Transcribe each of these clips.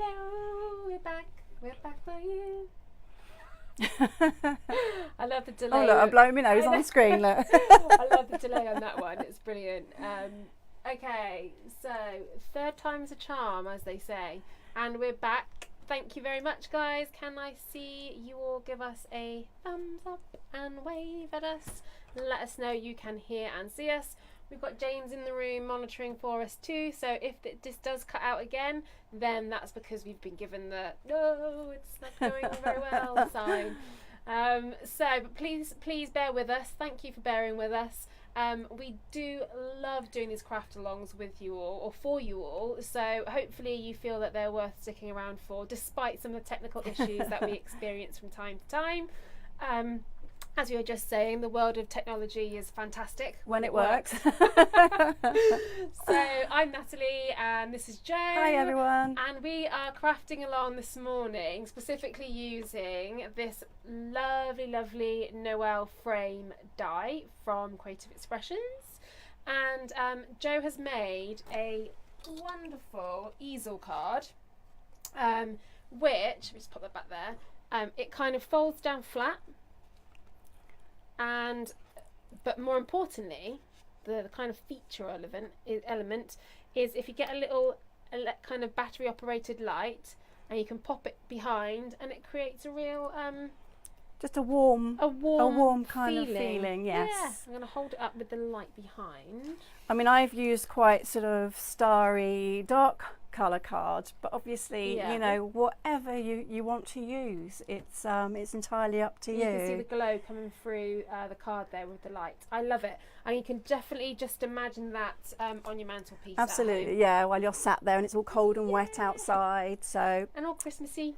Hello, we're back for you. I love the delay. Oh look, I'm blowing my nose on the screen, look. I love the delay on that one, it's brilliant. Okay, so third time's a charm, as they say, and we're back. Thank you very much, guys. Can I see you all give us a thumbs up and wave at us? Let us know you can hear and see us. We've got James in the room monitoring for us too, so if this does cut out again, then that's because we've been given the no, it's not going very well sign. But please bear with us. Thank you for bearing with us. We do love doing these craft alongs with you all, or for you all, so hopefully you feel that they're worth sticking around for, despite some of the technical issues that we experience from time to time. As we were just saying, the world of technology is fantastic when it works. So I'm Natalie and this is Jo. Hi everyone. And we are crafting along this morning, specifically using this lovely Noel frame die from Creative Expressions. And Jo has made a wonderful easel card, which, let me just put that back there, it kind of folds down flat. But more importantly, the kind of feature element is if you get a little kind of battery operated light and you can pop it behind, and it creates a real just a warm kind of feeling. Yes. Yeah. I'm going to hold it up with the light behind. I mean, I've used quite sort of starry, dark colour cards, but obviously, you know, whatever you want to use, it's entirely up to you. You can see the glow coming through the card there with the light. I love it, and you can definitely just imagine that on your mantelpiece. Absolutely, yeah. While you're sat there and it's all cold and wet outside, so and all Christmassy.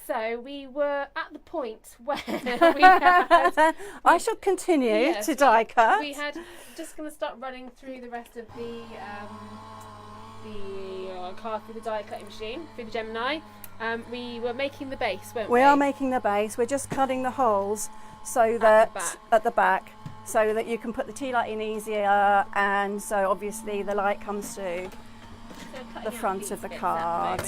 So we were at the point where we had... I shall continue to die cut. We had just going to start running through the rest of the card through the die cutting machine, through the Gemini. We were making the base, weren't we? We are making the base. We're just cutting the holes so that at the back, so that you can put the tea light in easier, and so obviously the light comes through the front of the card.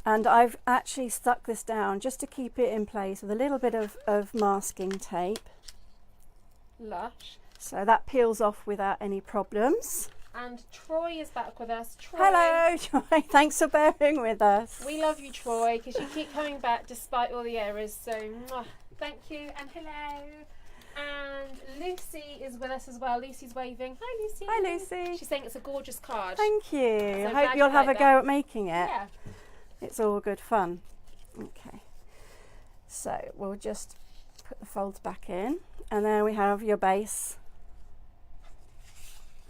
And I've actually stuck this down just to keep it in place with a little bit of masking tape. Lush. So that peels off without any problems. And Troy is back with us. Troy. Hello, Troy. Thanks for bearing with us. We love you, Troy, because you keep coming back despite all the errors. So thank you, and hello. And Lucy is with us as well. Lucy's waving. Hi, Lucy. Hi, Lucy. She's saying it's a gorgeous card. Thank you. So I hope you'll have a go at making it. Yeah. It's all good fun. Okay. So we'll just put the folds back in, and there we have your base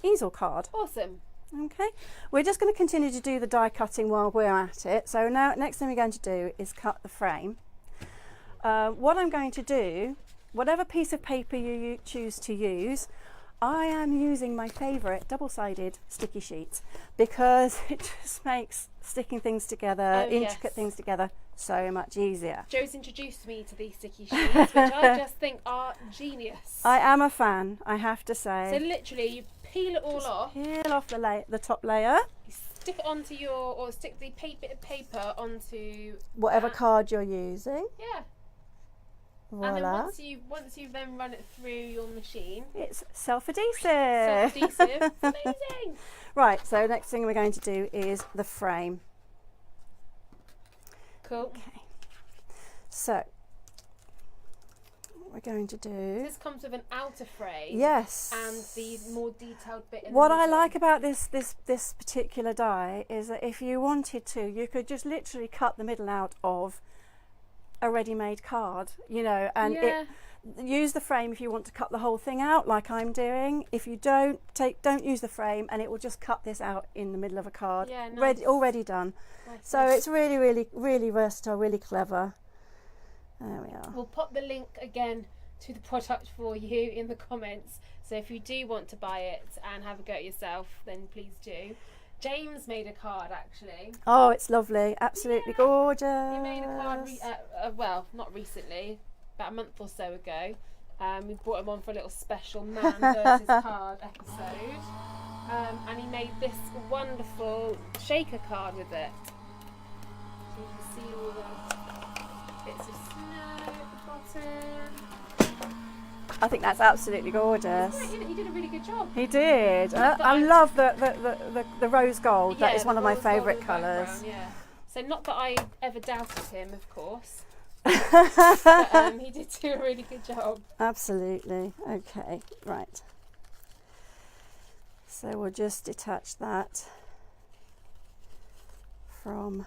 easel card. Awesome. Okay, we're just going to continue to do the die cutting while we're at it. So now next thing we're going to do is cut the frame. What I'm going to do, whatever piece of paper you choose to use, I am using my favourite double-sided sticky sheets because it just makes sticking things together, intricate things together, so much easier. Jo's introduced me to these sticky sheets, which I just think are genius. I am a fan, I have to say. So literally, you peel it all off. Peel off the top layer. You stick it onto or stick the bit of paper onto whatever card you're using. Yeah. Voila. And then once you've then run it through your machine, it's self-adhesive. Self-adhesive. Amazing. Right, so next thing we're going to do is the frame. Cool. Okay. So what we're going to do. This comes with an outer frame. Yes. And the more detailed bit in what the I middle. like about this particular die is that if you wanted to, you could just literally cut the middle out of a ready-made card, you know, and use the frame if you want to cut the whole thing out like I'm doing. If you don't use the frame, and it will just cut this out in the middle of a card. Yeah, nice. Already done. Nice. So it's really versatile, really clever. There we are. We'll pop the link again to the product for you in the comments, so if you do want to buy it and have a go at yourself, then please do. James made a card actually. Oh, it's lovely, absolutely gorgeous. He made a card, well, not recently, about a month or so ago. We brought him on for a little special man versus card episode. And he made this wonderful shaker card with it. So you can see all the bits of snow at the bottom. I think that's absolutely gorgeous. Isn't it? You did a really good job. He did. I love the rose gold. That is one of my favourite colours. Yeah. So not that I ever doubted him, of course. But he did do a really good job. Absolutely. Okay, right. So we'll just detach that from,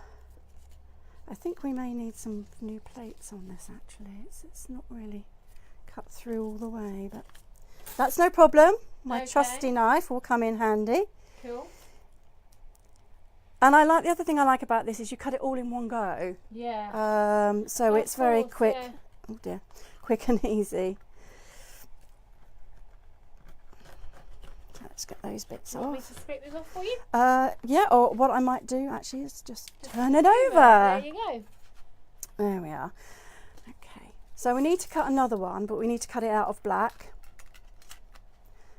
I think we may need some new plates on this actually. It's not really cut through all the way, but that's no problem. My trusty knife will come in handy. Cool. And the other thing I like about this is you cut it all in one go. Yeah. So it's very quick. Yeah. Oh dear, quick and easy. Let's get those bits off. Want me to scrape those off for you? Yeah, or what I might do actually is just turn it over. There you go. There we are. Okay, so we need to cut another one, but we need to cut it out of black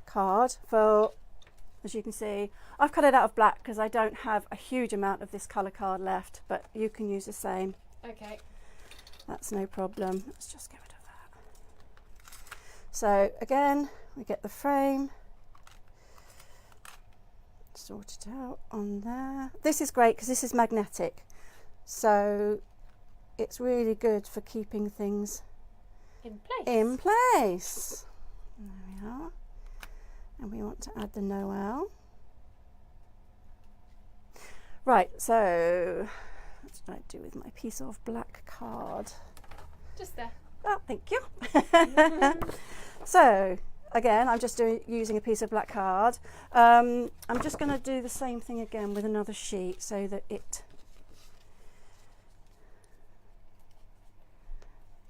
card. For, as you can see, I've cut it out of black because I don't have a huge amount of this colour card left, but you can use the same. Okay. That's no problem. Let's just get rid of that. So again, we get the frame. Sort it out on there. This is great because this is magnetic, so it's really good for keeping things In place. in place. There we are. And we want to add the Noel. Right, so what did I do with my piece of black card? Just there. Oh, thank you. So again, I'm just using a piece of black card. I'm just going to do the same thing again with another sheet so that it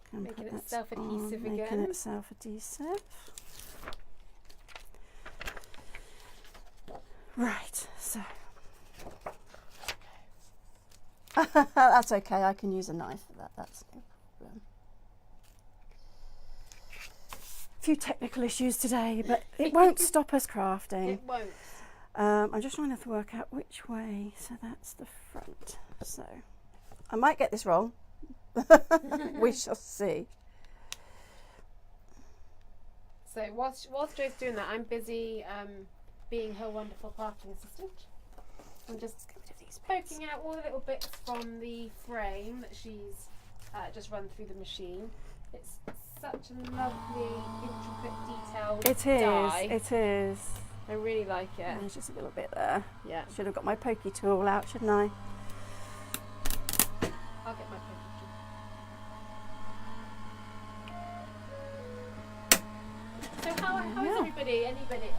can Making put it that self-adhesive on, again. Making it self-adhesive. Right, so that's okay. I can use a knife for that. That's no problem. A few technical issues today, but it won't stop us crafting. It won't. I'm just trying to work out which way. So that's the front. So I might get this wrong. We shall see. So whilst Jo's doing that, I'm busy being her wonderful crafting assistant. I'm just poking out all the little bits from the frame that she's just run through the machine. It's such a lovely, intricate, detailed die. It is. I really like it. There's just a little bit there. Yeah. Should have got my pokey tool out, shouldn't I? I'll get my pokey tool. So how is everybody? Anybody?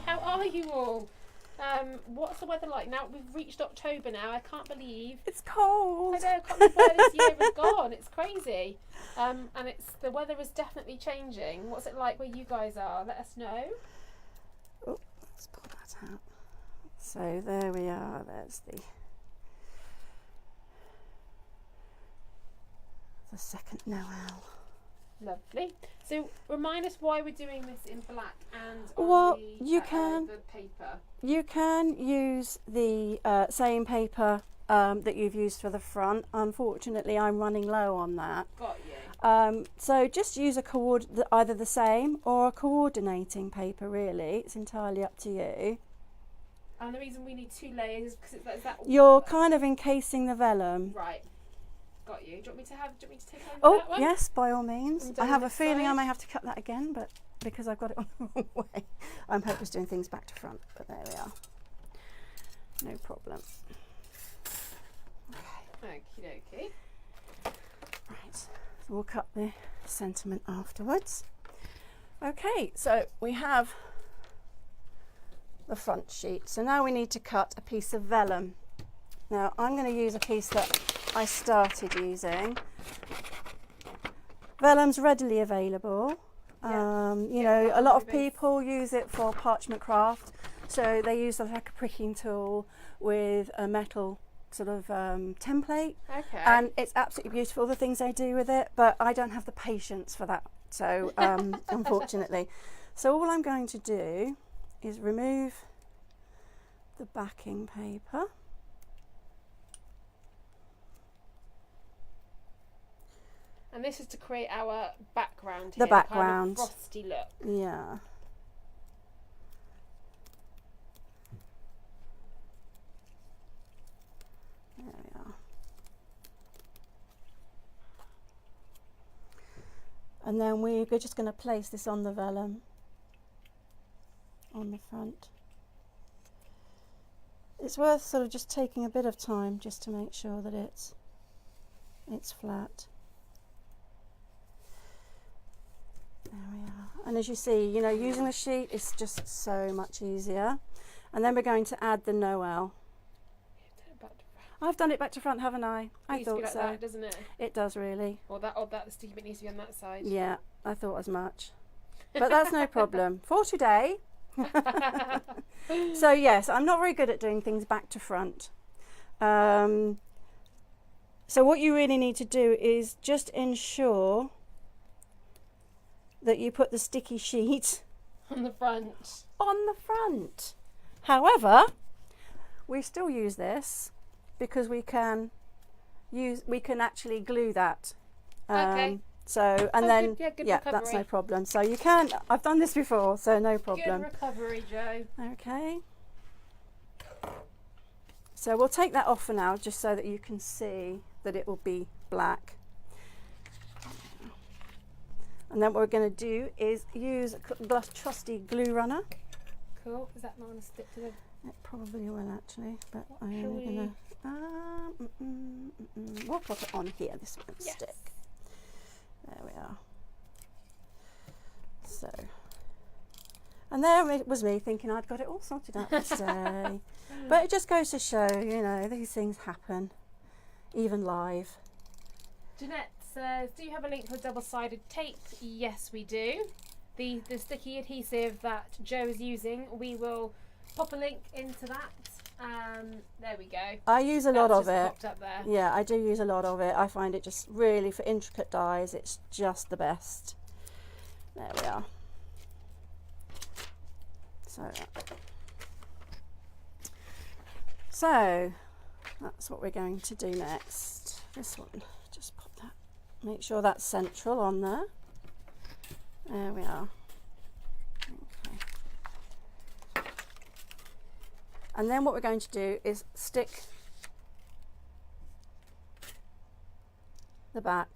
How are you all? What's the weather like now? We've reached October now. I can't believe. It's cold. I know. I can't believe where this year has gone. It's crazy. And the weather is definitely changing. What's it like where you guys are? Let us know. Oh, let's pull that out. So there we are. There's the second Noel. Lovely. So remind us why we're doing this in black and Well, on the paper. You can use the same paper that you've used for the front. Unfortunately, I'm running low on that. Got you. So just use either the same or a coordinating paper, really. It's entirely up to you. And the reason we need 2 layers is because it's that. You're kind of encasing the vellum. Right. Got you. Do you want me to take over Oh, that one? yes, by all means. I have a feeling I side. may have to cut that again, but because I've got it on the wrong way. I'm hopeless doing things back to front, but there we are. No problem. Okie dokie. Right, so we'll cut the sentiment afterwards. Okay, so we have the front sheet. So now we need to cut a piece of vellum. Now I'm going to use a piece that I started using. Vellum's readily available. You know, a lot of people use it for parchment craft. So they use like a pricking tool with a metal sort of template. Okay. And it's absolutely beautiful, the things they do with it, but I don't have the patience for that. So unfortunately. So all I'm going to do is remove the backing paper. And this is to create our background The here, background. kind of frosty look. Yeah. There we are. And then we're just going to place this on the vellum on the front. It's worth sort of just taking a bit of time just to make sure that it's flat. There we are. And as you see, you know, using the sheet is just so much easier. And then we're going to add the Noel. I've done it back to front, haven't I? I thought like so. That, doesn't it? It does really. Or that the sticky bit needs to be on that side. Yeah, I thought as much. But that's no problem. For today. So yes, I'm not very good at doing things back to front. So what you really need to do is just ensure that you put the sticky sheet on the front. On the front. However, we still use this because we can actually glue that. Okay. So and then good yeah, recovery. that's no problem. So you can. I've done this before, so no problem. Good recovery, Jo. Okay. So we'll take that off for now, just so that you can see that it will be black. And then what we're going to do is use a trusty glue runner. Cool. Is that not going to stick to the... It probably will actually, but What I'm shall going to... We'll pop it on here, this won't Yes. stick. There we are. So, and there it was me thinking I'd got it all sorted out for today. But it just goes to show, you know, these things happen, even live. Jeanette says, do you have a link for double-sided tape? Yes, we do. The sticky adhesive that Jo is using, we will pop a link into that. There we go. I use a lot of just it. popped up there. Yeah, I do use a lot of it. I find it just really, for intricate dies, it's just the best. There we are. So that's what we're going to do next. This one, just pop that, make sure that's central on there. There we are. Okay. And then what we're going to do is stick the back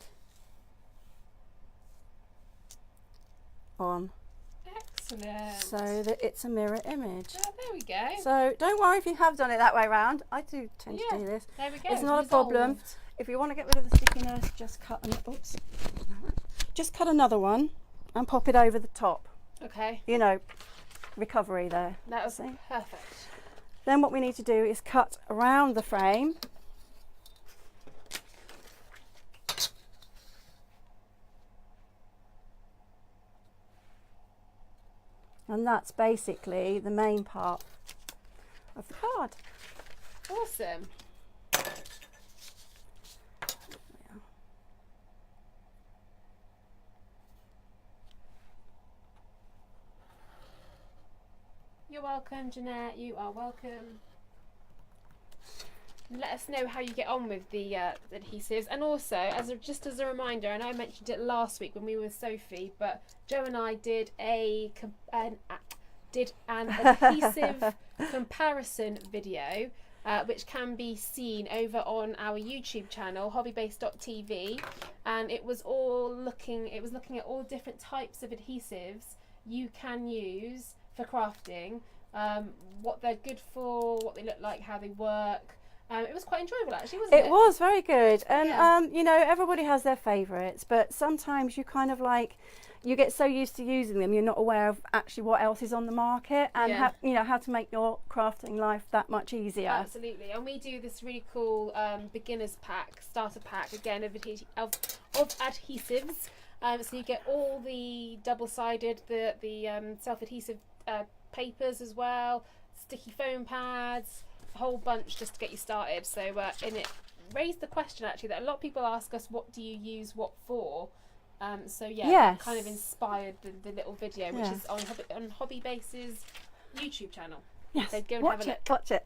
on, Excellent. so that it's a mirror image. Oh, there we go. So don't worry if you have done it that way round. I do tend to do this. There we go. It's not a problem. Resolved. If you want to get rid of the stickiness, just cut just cut another one and pop it over the top. Okay. You know, recovery there. That was See? perfect. Then what we need to do is cut around the frame. And that's basically the main part of the card. Awesome. You're welcome, Jeanette. You are welcome. Let us know how you get on with the adhesives, and also just as a reminder, and I mentioned it last week when we were with Sophie, but Jo and I did an adhesive comparison video, which can be seen over on our YouTube channel, hobbybase.tv, and it was looking at all different types of adhesives you can use for crafting, what they're good for, what they look like, how they work. It was quite enjoyable actually, wasn't it? It was very good. And Yeah. you know, everybody has their favourites, but sometimes you kind of like, you get so used to using them, you're not aware of actually what else is on the market, and Yeah. how to make your crafting life that much easier. Absolutely. And we do this really cool beginners pack, starter pack, again of adhesives. So you get all the double-sided, the self-adhesive papers as well, sticky foam pads, a whole bunch just to get you started. So and it raised the question actually that a lot of people ask us, what do you use what for? So yeah, Yes. that kind of inspired the little video, which Yes. is on Hobby Base's YouTube channel. Yes, So go and watch have a it, watch it.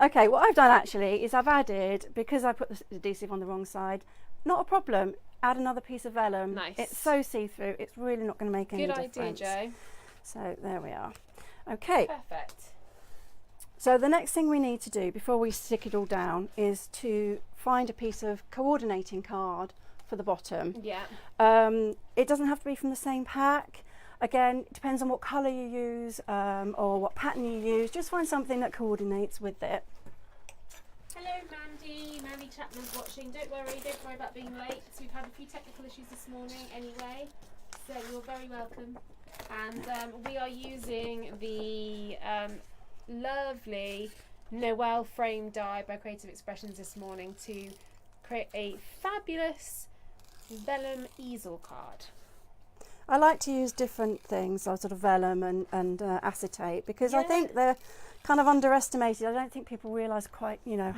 Okay, what I've done actually is I've added, because I put the adhesive on the wrong side, not a problem, add another piece of vellum. Nice. It's so see-through, it's really not going to make any Good difference. idea, Jo. So there we are. Okay, Perfect. so the next thing we need to do before we stick it all down is to find a piece of coordinating card for the bottom. Yeah. It doesn't have to be from the same pack. Again, it depends on what colour you use or what pattern you use. Just find something that coordinates with it. Hello, Mandy. Mandy Chapman's watching. Don't worry about being late. So we've had a few technical issues this morning anyway. So you're very welcome. And we are using the lovely Noel frame die by Creative Expressions this morning to create a fabulous vellum easel card. I like to use different things, sort of vellum and acetate, because I think they're kind of underestimated. I don't think people realise quite, you know,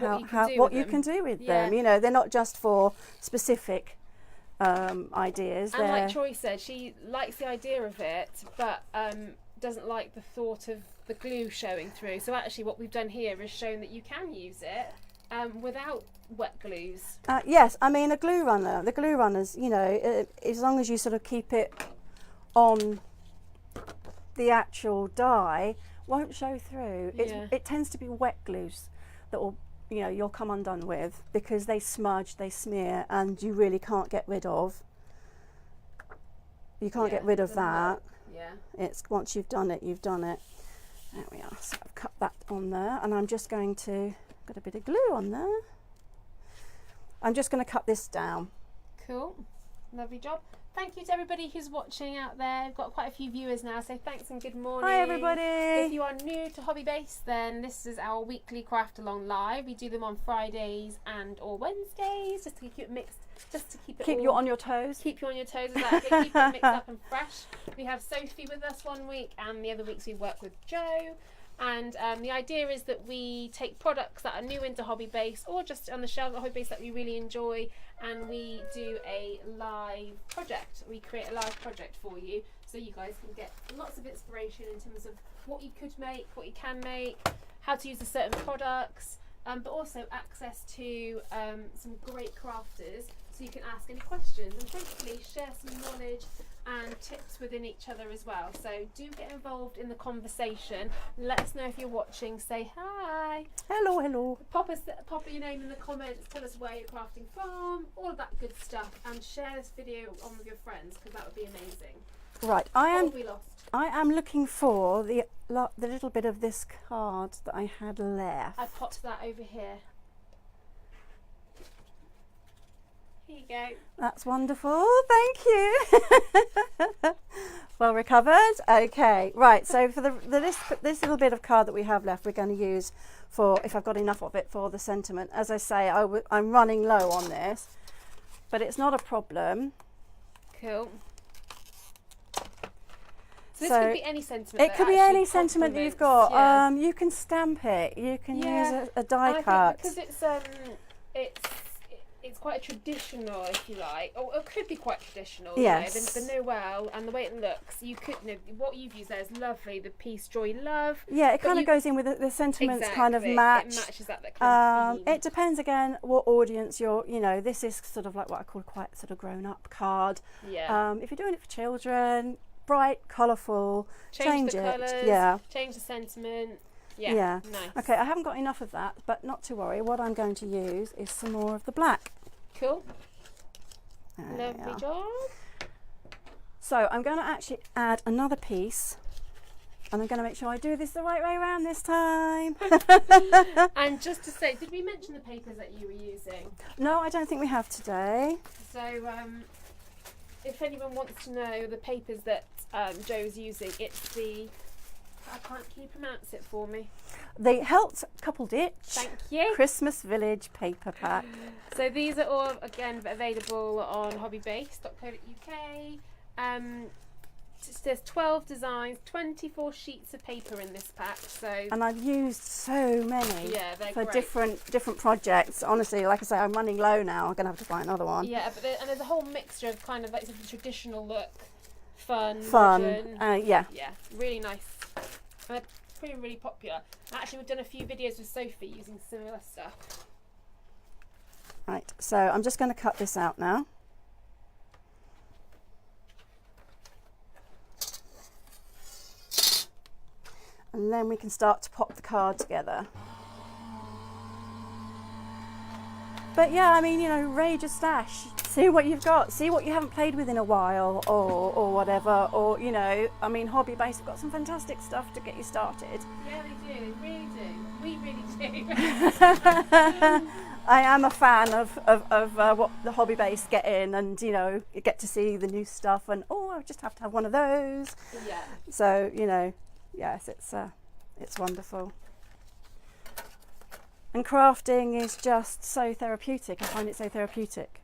what you can do with them. You know, they're not just for specific ideas. And like Troy said, she likes the idea of it, but doesn't like the thought of the glue showing through. So actually what we've done here is shown that you can use it without wet glues. Yes, I mean the glue runners, you know, as long as you sort of keep it on the actual die, won't show through. It tends to be wet glues that will, you know, you'll come undone with, because they smudge, they smear, and you really can't get rid of. You can't get rid of that. Yeah. It's once you've done it, you've done it. There we are. So I've cut that on there, and I'm just going to got a bit of glue on there. I'm just going to cut this down. Cool. Lovely job. Thank you to everybody who's watching out there. We've got quite a few viewers now, so thanks and good morning. Hi everybody. If you are new to Hobby Base, then this is our weekly craft along live. We do them on Fridays and or Wednesdays, just to keep it mixed, just to keep you on your toes. Keep you on your toes, exactly. Keep it mixed up and fresh. We have Sophie with us one week, and the other weeks we work with Jo. And the idea is that we take products that are new into Hobby Base or just on the shelves at Hobby Base that we really enjoy, and we do a live project. We create a live project for you, so you guys can get lots of inspiration in terms of what you could make, what you can make, how to use the certain products, but also access to some great crafters, so you can ask any questions and hopefully share some knowledge and tips within each other as well. So do get involved in the conversation. Let us know if you're watching. Say hi. Hello, hello. Pop your name in the comments. Tell us where you're crafting from. All of that good stuff. And share this video on with your friends, because that would be amazing. Right, What have we lost? I am looking for the little bit of this card that I had left. I popped that over here. Here you go. That's wonderful, thank you. Well recovered. Okay, right, so for this little bit of card that we have left, we're going to use for, if I've got enough of it, for the sentiment. As I say, I'm running low on this, but it's not a problem. Cool. So this could be any sentiment. It could be any sentiment that you've got. Yeah. You can stamp it. You can use a die cut. Because it's quite a traditional, if you like, or it could be quite traditional. Yes. You know, the Noel and the way it looks. You could, you know, what you've used there is lovely. The peace, joy, love. Yeah, it kind of goes in with the sentiments. Exactly. Kind of match. It matches that kind of theme. It depends again what audience you're. You know, this is sort of like what I call quite sort of grown-up card. Yeah. If you're doing it for children, bright, colourful, change the it. colours. Yeah. Change the sentiment. Yeah. Yeah. Nice. Okay, I haven't got enough of that, but not to worry. What I'm going to use is some more of the black. Cool. There Lovely job. So I'm going to actually add another piece, and I'm going to make sure I do this the right way around this time. And just to say, did we mention the papers that you were using? No, I don't think we have today. So if anyone wants to know the papers that Jo's using, it's the, can you pronounce it for me? The Helt Couple Ditch Thank you. Christmas Village paper pack. So these are all, again, available on hobbybase.co.uk. There's 12 designs, 24 sheets of paper in this pack. So and I've used so many for great. different projects. Honestly, like I say, I'm running low now. I'm going to have to find another one. Yeah, but there's a whole mixture of kind of like the traditional look, fun, Fun. modern. Yeah. Yeah, really nice. proving really popular. Actually, we've done a few videos with Sophie using similar stuff. Right, so I'm just going to cut this out now. And then we can start to pop the card together. But yeah, I mean, you know, raid your stash. See what you've got. See what you haven't played with in a while, or whatever. Or, you know, I mean, Hobby Base have got some fantastic stuff to get you started. Yeah, they do. They really do. We really do. I am a fan of what the Hobby Base get in, and, you know, you get to see the new stuff, and, oh, I just have to have one of those. Yeah. So, you know, yes, it's wonderful. And crafting is just so therapeutic. I find it so therapeutic.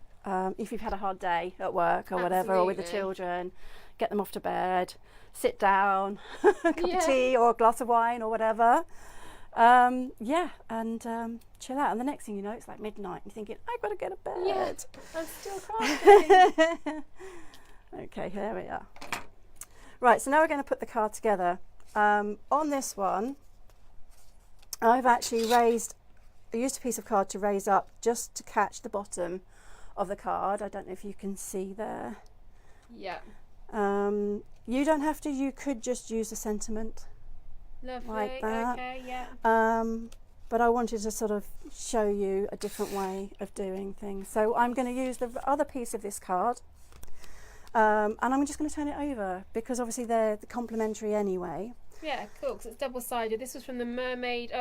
If you've had a hard day at work or whatever, or with the children, get them off to bed, sit down, a cup of tea or a glass of wine or whatever. Yeah, and chill out. And the next thing you know, it's like midnight. And you're thinking, I've got to get to bed. Yeah, I'm still crafting. Okay, here we are. Right, so now we're going to put the card together. On this one, I've actually I used a piece of card to raise up just to catch the bottom of the card. I don't know if you can see there. Yeah. You don't have to, you could just use a sentiment. Lovely. Like that. Okay, yeah. But I wanted to sort of show you a different way of doing things. So I'm going to use the other piece of this card. And I'm just going to turn it over because obviously they're complementary anyway. Yeah, cool, because it's double-sided. This was from the mermaid,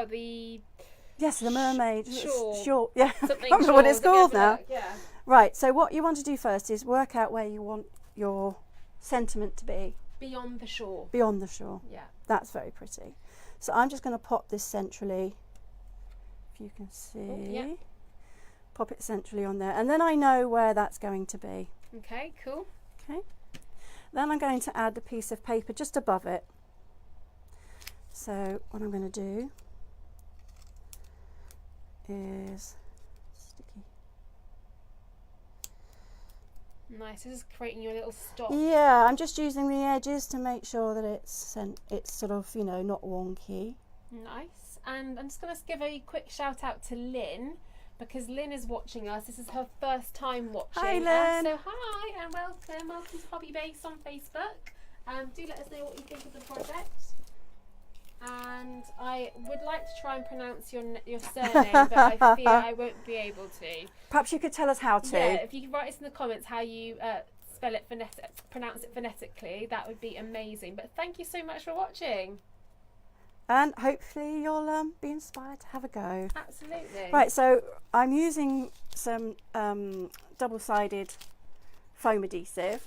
Yes, the mermaid. Shawl. Yeah, I Something can't remember what it's called now. Work, yeah. Right, so what you want to do first is work out where you want your sentiment to be. Beyond the shore. Beyond the shore. Yeah. That's very pretty. So I'm just going to pop this centrally, if you can see. Oh, yeah. Pop it centrally on there. And then I know where that's going to be. Okay, cool. Okay. Then I'm going to add a piece of paper just above it. So what I'm going to do is sticky. Nice. This is creating your little stop. Yeah, I'm just using the edges to make sure that it's sort of, you know, not wonky. Nice. And I'm just going to give a quick shout out to Lynn, because Lynn is watching us. This is her first time watching. Hi, Lynn. So hi and welcome. Welcome to Hobby Base on Facebook. Do let us know what you think of the project. And I would like to try and pronounce your surname, but I fear I won't be able to. Perhaps you could tell us how to. Yeah, if you could write us in the comments how you pronounce it phonetically, that would be amazing. But thank you so much for watching. And hopefully you'll be inspired to have a go. Absolutely. Right, so I'm using some double-sided foam adhesive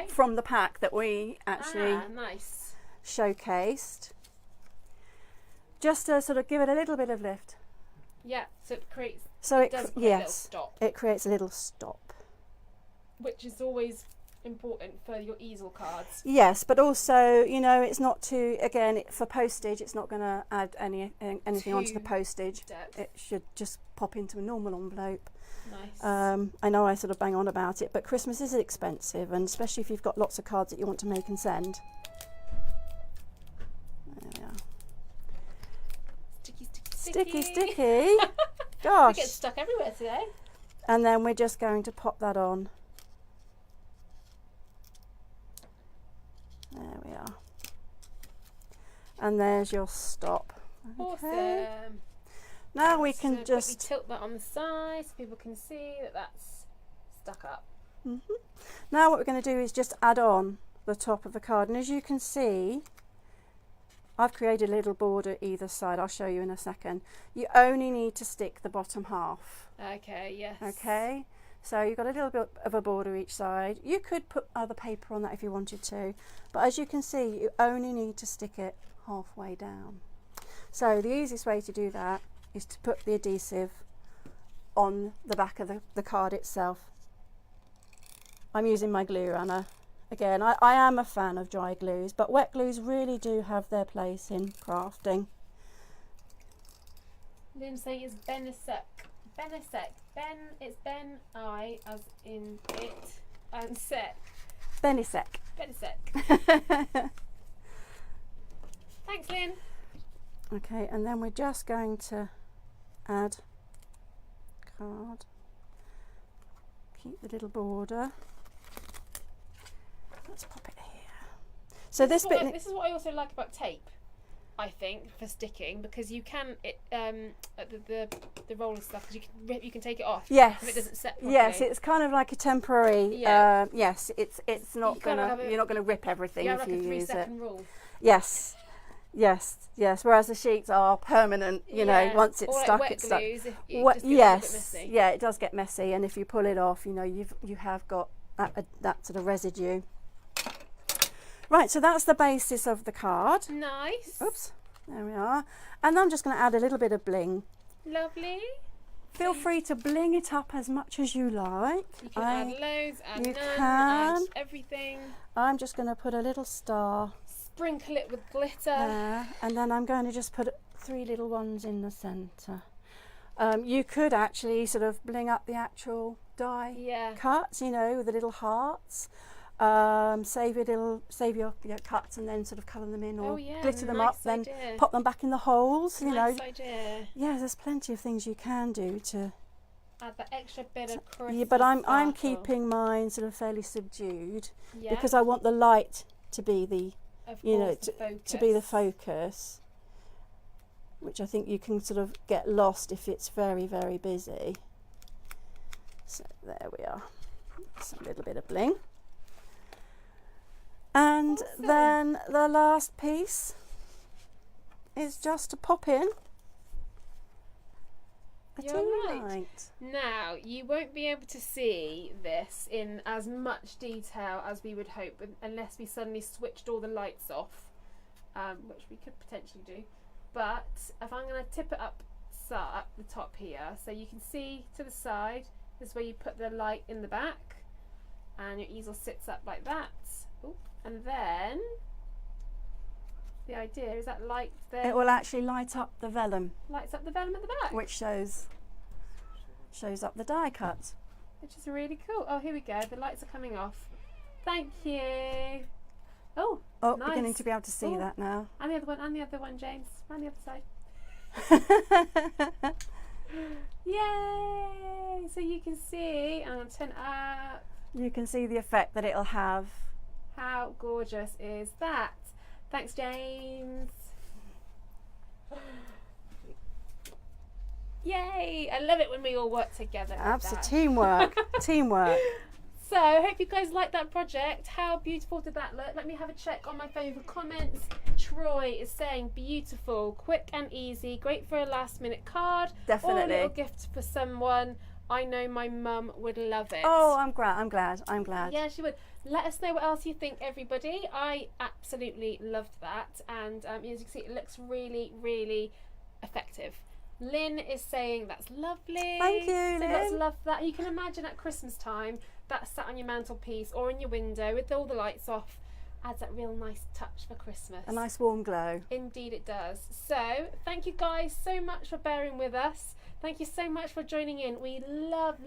from the pack that we actually nice. showcased. Just to sort of give it a little bit of lift. Yeah, so it creates. So it does create a little stop. It creates a little stop. Which is always important for your easel cards. Yes, but also, you know, it's not too, again, for postage, it's not going to add anything onto the postage. Depth. It should just pop into a normal envelope. Nice. I know I sort of bang on about it, but Christmas is expensive, and especially if you've got lots of cards that you want to make and send. There we are. Sticky. Gosh. We get stuck everywhere today. And then we're just going to pop that on. There we are. And there's your stop. Okay. Awesome. Now we can just tilt that on the side so people can see that that's stuck up. Now what we're going to do is just add on the top of the card, and as you can see, I've created a little border either side. I'll show you in a second. You only need to stick the bottom half. Okay, yes. Okay, so you've got a little bit of a border each side. You could put other paper on that if you wanted to, but as you can see, you only need to stick it halfway down. So the easiest way to do that is to put the adhesive on the back of the card itself. I'm using my glue runner. Again, I am a fan of dry glues, but wet glues really do have their place in crafting. Lynn's saying it's Benisec. It's Ben I as in it and sec. Benisec. Thanks, Lynn. Okay, and then we're just going to add card. Keep the little border. Let's pop it here. So this bit. This is what I also like about tape. I think for sticking, because you can the roller stuff, because you can take it off. Yes. If it doesn't set properly. Yes, it's kind of like a temporary. Yeah. Yes, it's not gonna. You're not gonna rip everything if you use it. Rule. Yes. Yes, yes. Whereas the sheets are permanent, you know, once it's stuck, wet it's stuck. glues, Yes, yeah, it does get messy, and if you pull it off, you know, you have got that sort of residue. Right, so that's the basis of the card. Nice. Oops, there we are. And I'm just going to add a little bit of bling. Lovely. Feel free to bling it up as much as you like. You can add loads, add none, add everything. I'm just going to put a little star. Sprinkle it with glitter. There, and then I'm going to just put 3 little ones in the centre. You could actually sort of bling up the actual die cuts, you know, with the little hearts. Save your cuts and then sort of colour them in or glitter them up, then pop them back in the holes. You know. Idea. Yeah, there's plenty of things you can do to add that extra bit of Christmas. Yeah, but I'm keeping mine sort of fairly subdued because I want the light to be the to be the focus, which I think you can sort of get lost if it's very, very busy. So there we are. Some little bit of bling. And then the last piece is just to pop in a tea light. Now, you won't be able to see this in as much detail as we would hope unless we suddenly switched all the lights off, which we could potentially do. But if I'm going to tip it up the top here, so you can see to the side, this is where you put the light in the back, and your easel sits up like that. Ooh. And then the idea is that light there. It will actually light up the vellum. Lights up the vellum at the back. Which shows up the die cut. Which is really cool. Oh, here we go. The lights are coming off. Thank you. Oh, nice. Beginning to be able to see that now. And the other one, James. And the other side. Yay! So you can see, and I'll turn up. You can see the effect that it'll have. How gorgeous is that? Thanks, James. Yay! I love it when we all work together. Absolutely, teamwork. Teamwork. So, I hope you guys liked that project. How beautiful did that look? Let me have a check on my phone for comments. Troy is saying beautiful, quick and easy, great for a last minute card. Definitely. Or a little gift for someone. I know my mum would love it. Oh, I'm glad. Yeah, she would. Let us know what else you think, everybody. I absolutely loved that. And as you can see, it looks really, really effective. Lynn is saying that's lovely. Thank you, Lynn. Let's love that. You can imagine at Christmas time, that's sat on your mantelpiece or in your window with all the lights off. Adds that real nice touch for Christmas. A nice warm glow. Indeed it does. So, thank you guys so much for bearing with us. Thank you so much for joining in. We love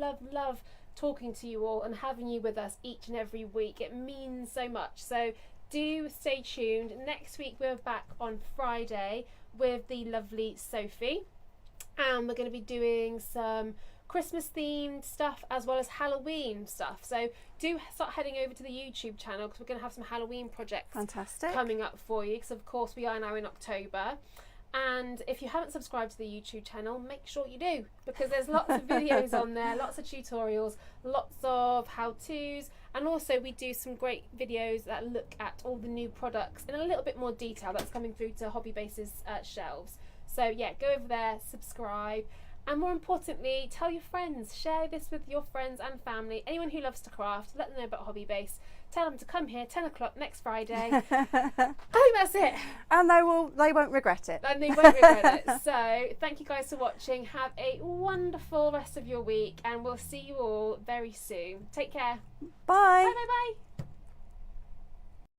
talking to you all and having you with us each and every week. It means so much. So do stay tuned. Next week we're back on Friday with the lovely Sophie, and we're going to be doing some Christmas themed stuff as well as Halloween stuff. So do start heading over to the YouTube channel because we're going to have some Halloween projects coming up for you, because of course we are now in October. And if you haven't subscribed to the YouTube channel, make sure you do, because there's lots of videos on there, lots of tutorials, lots of how-tos, and also we do some great videos that look at all the new products in a little bit more detail that's coming through to Hobby Base's shelves. So yeah, go over there, subscribe, and more importantly, tell your friends, share this with your friends and family, anyone who loves to craft, let them know about Hobby Base. Tell them to come here 10 o'clock next Friday. I think that's it. And they won't regret it. And they won't regret it. So thank you guys for watching. Have a wonderful rest of your week, and we'll see you all very soon. Take care. Bye. Bye bye bye.